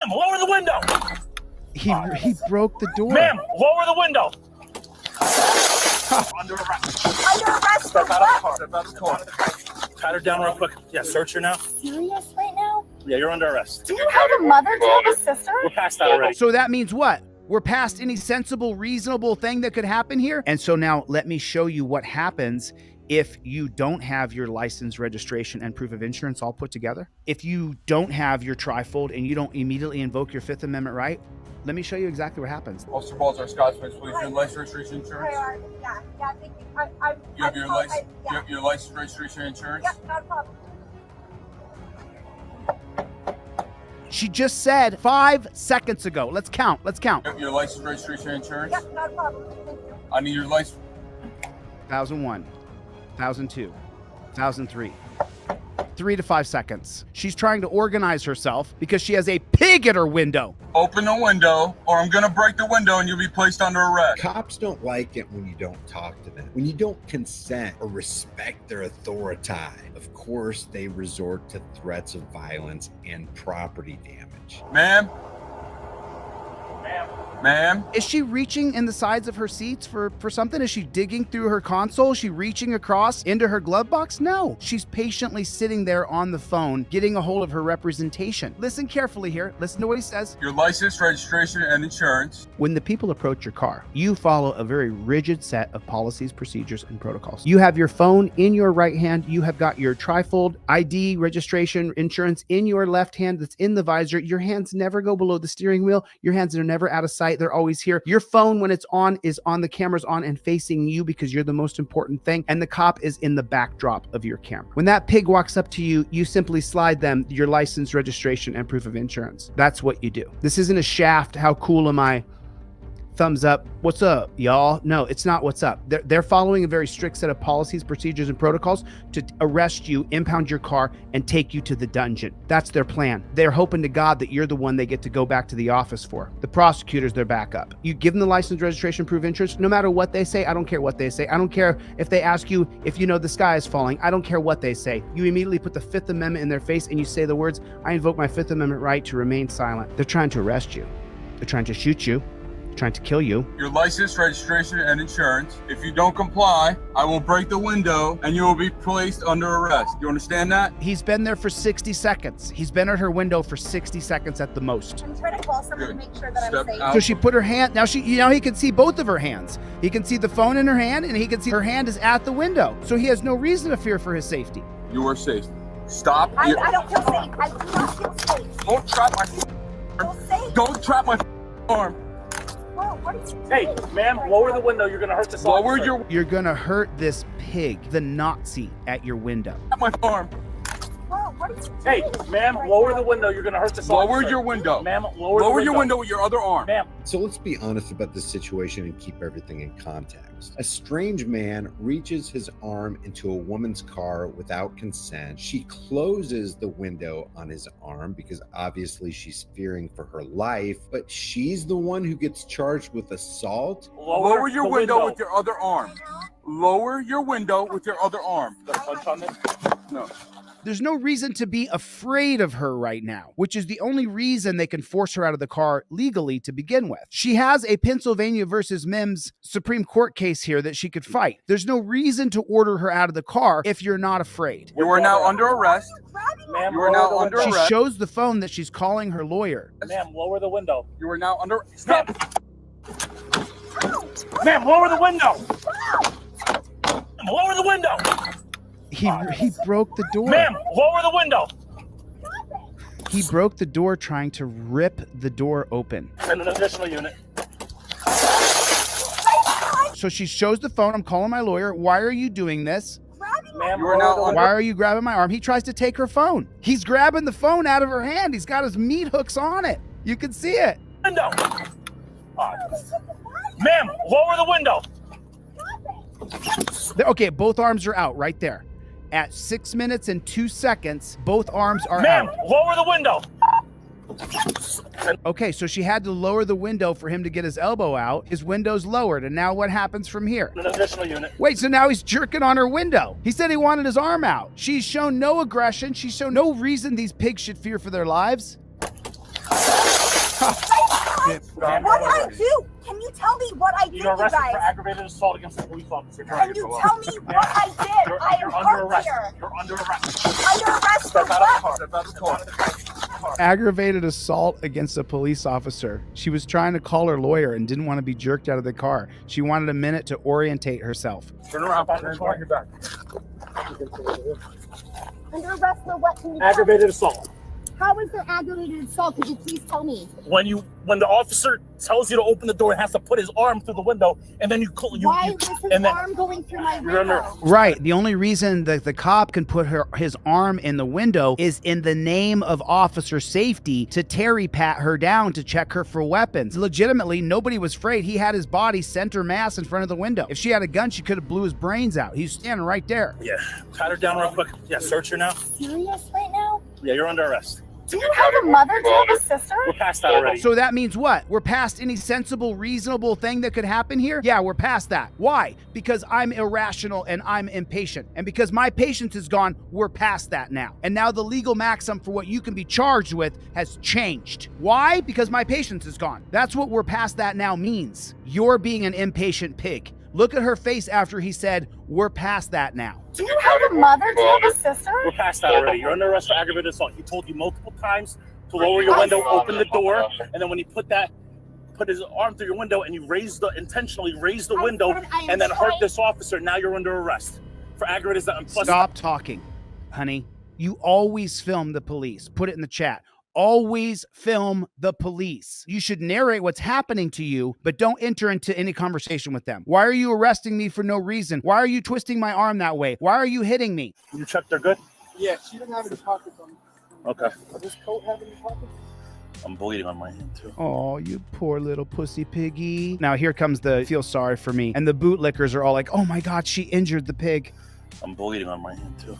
Lower the window. He broke the door. Ma'am, lower the window. Under arrest. Under arrest. Step out of the car. Step out of the car. Pat her down real quick. Yeah, search her now. Serious right now? Yeah, you're under arrest. Do you have a mother? Do you have a sister? We're past that already. So that means what? We're past any sensible, reasonable thing that could happen here. And so now let me show you what happens if you don't have your license, registration, and proof of insurance all put together. If you don't have your trifold and you don't immediately invoke your Fifth Amendment right, let me show you exactly what happens. Officer Balls, our Scotsman, please. Your license, registration, insurance. Yeah, thank you. You have your license, your license, registration, insurance. Yeah, not a problem. She just said 5 seconds ago. Let's count. Let's count. Your license, registration, insurance. Yeah, not a problem. Thank you. I need your license. 1001, 1002, 1003. 3 to 5 seconds. She's trying to organize herself because she has a pig at her window. Open the window, or I'm gonna break the window and you'll be placed under arrest. Cops don't like it when you don't talk to them, when you don't consent or respect their authority. Of course, they resort to threats of violence and property damage. Ma'am? Ma'am? Is she reaching in the sides of her seats for something? Is she digging through her console? Is she reaching across into her glove box? No. She's patiently sitting there on the phone, getting a hold of her representation. Listen carefully here. Listen to what he says. Your license, registration, and insurance. When the people approach your car, you follow a very rigid set of policies, procedures, and protocols. You have your phone in your right hand. You have got your trifold ID, registration, insurance in your left hand that's in the visor. Your hands never go below the steering wheel. Your hands are never out of sight. They're always here. Your phone, when it's on, is on, the camera's on and facing you because you're the most important thing. And the cop is in the backdrop of your camera. When that pig walks up to you, you simply slide them your license, registration, and proof of insurance. That's what you do. This isn't a shaft. How cool am I? Thumbs up. What's up, y'all? No, it's not what's up. They're following a very strict set of policies, procedures, and protocols to arrest you, impound your car, and take you to the dungeon. That's their plan. They're hoping to God that you're the one they get to go back to the office for. The prosecutors, they're back up. You give them the license, registration, proof of insurance, no matter what they say. I don't care what they say. I don't care if they ask you if you know the sky is falling. I don't care what they say. You immediately put the Fifth Amendment in their face and you say the words, I invoke my Fifth Amendment right to remain silent. They're trying to arrest you. They're trying to shoot you. Trying to kill you. Your license, registration, and insurance. If you don't comply, I will break the window and you will be placed under arrest. You understand that? He's been there for 60 seconds. He's been at her window for 60 seconds at the most. I'm trying to call someone to make sure that Step I'm safe. out. So she put her hand, now he can see both of her hands. He can see the phone in her hand and he can see her hand is at the window. So he has no reason to fear for his safety. You are safe. Stop. I don't feel safe. I do not feel safe. Don't trap my Feel safe. Don't trap my arm. Whoa, what is Hey, ma'am, lower the window. You're gonna hurt this Lower officer. your You're gonna hurt this pig, the Nazi, at your window. my arm. Whoa, what is Hey, ma'am, lower the window. You're gonna hurt this Lower officer. your window. Ma'am, lower Lower your window with your other arm. Ma'am. So let's be honest about this situation and keep everything in context. A strange man reaches his arm into a woman's car without consent. She closes the window on his arm because obviously she's fearing for her life, but she's the one who gets charged with assault. Lower your window with your other arm. Lower your window with your other arm. Got a punch on this? No. There's no reason to be afraid of her right now, which is the only reason they can force her out of the car legally to begin with. She has a Pennsylvania versus Mims Supreme Court case here that she could fight. There's no reason to order her out of the car if you're not afraid. You are now under arrest. Ma'am, You are lower now the under window. She arrest. shows the phone that she's calling her lawyer. Ma'am, lower the window. You are now under. Stop. Ma'am, lower the window. Lower the window. He broke the door. Ma'am, lower the window. He broke the door trying to rip the door open. Send an additional unit. So she shows the phone. I'm calling my lawyer. Why are you doing this? Ma'am, You are now lower the window. Why are you grabbing my arm? He tries to take her phone. He's grabbing the phone out of her hand. He's got his meat hooks on it. You can see it. Window. Ma'am, lower the window. Okay, both arms are out right there. At 6 minutes and 2 seconds, both arms are Ma'am, out. lower the window. Okay, so she had to lower the window for him to get his elbow out. His window's lowered, and now what happens from here? An additional unit. Wait, so now he's jerking on her window. He said he wanted his arm out. She's shown no aggression. She's shown no reason these pigs should fear for their lives. What? What did I do? Can you tell me what I did, you You're arrested guys? for aggravated assault against a police officer. Can you tell me what I did? I am You're under hurt arrest. here. You're under arrest. Under arrest for Step out of the what? car. Step out of the car. Aggravated assault against a police officer. She was trying to call her lawyer and didn't want to be jerked out of the car. She wanted a minute to orientate herself. Turn around. Back in the car. You're back. Under arrest for what? Can you tell me? Aggravated assault. How is there aggravated assault? Could you please tell me? When the officer tells you to open the door and has to put his arm through the window, and then Why was his and then arm going through my You're under- window? Right. The only reason that the cop can put his arm in the window is in the name of officer safety to Terry pat her down to check her for weapons. Legitimately, nobody was afraid. He had his body center mass in front of the window. If she had a gun, she could have blew his brains out. He's standing right there. Yeah, pat her down real quick. Yeah, search her now. Serious right now? Yeah, you're under arrest. Do you have a mother? Do you have a sister? We're past that already. So that means what? We're past any sensible, reasonable thing that could happen here? Yeah, we're past that. Why? Because I'm irrational and I'm impatient. And because my patience is gone, we're past that now. And now the legal maximum for what you can be charged with has changed. Why? Because my patience is gone. That's what we're past that now means. You're being an impatient pig. Look at her face after he said, we're past that now. Do you have a mother? Do you have a sister? We're past that already. You're under arrest for aggravated assault. He told you multiple times to lower your window, open the door, and then when he put his arm through your window and you intentionally raised the window and then hurt this officer, now you're under arrest for aggravated assault. Stop talking, honey. You always film the police. Put it in the chat. Always film the police. You should narrate what's happening to you, but don't enter into any conversation with them. Why are you arresting me for no reason? Why are you twisting my arm that way? Why are you hitting me? You checked they're good? Yeah, she didn't have any pockets on. Okay. Does this coat have any pockets? I'm bleeding on my hand too. Oh, you poor little pussy piggy. Now here comes the feel sorry for me. And the bootlickers are all like, oh my God, she injured the pig. I'm bleeding on my hand too.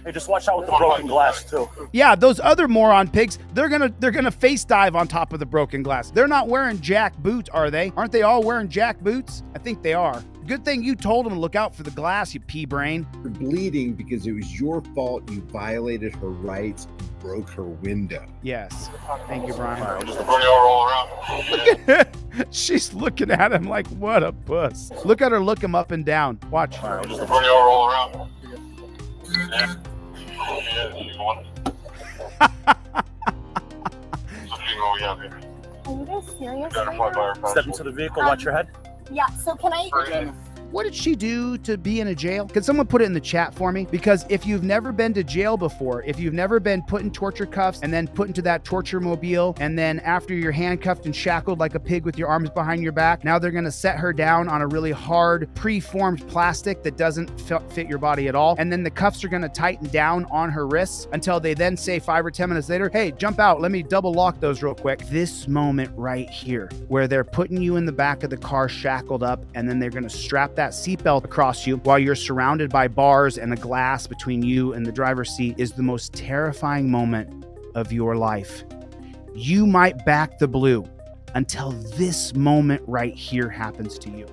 Hey, just watch out with the broken glass too. Yeah, those other moron pigs, they're gonna face dive on top of the broken glass. They're not wearing jack boots, are they? Aren't they all wearing jack boots? I think they are. Good thing you told them to look out for the glass, you pea brain. You're bleeding because it was your fault. You violated her rights and broke her window. Yes. Thank you, Brian. All right, just Look at she's looking at him like, what a puss. Look at her look him up and down. Watch. all right, just roll around. Yeah. Are you guys serious right now? step into the vehicle, watch your head. Yeah, so can I... What did she do to be in a jail? Can someone put it in the chat for me? Because if you've never been to jail before, if you've never been put in torture cuffs and then put into that torture mobile, and then after you're handcuffed and shackled like a pig with your arms behind your back, now they're gonna set her down on a really hard, preformed plastic that doesn't fit your body at all. And then the cuffs are gonna tighten down on her wrists until they then say 5 or 10 minutes later, hey, jump out, let me double lock those real quick. This moment right here, where they're putting you in the back of the car shackled up, and then they're gonna strap that seatbelt across you while you're surrounded by bars and a glass between you and the driver's seat, is the most terrifying moment of your life. You might back the blue until this moment right here happens to you.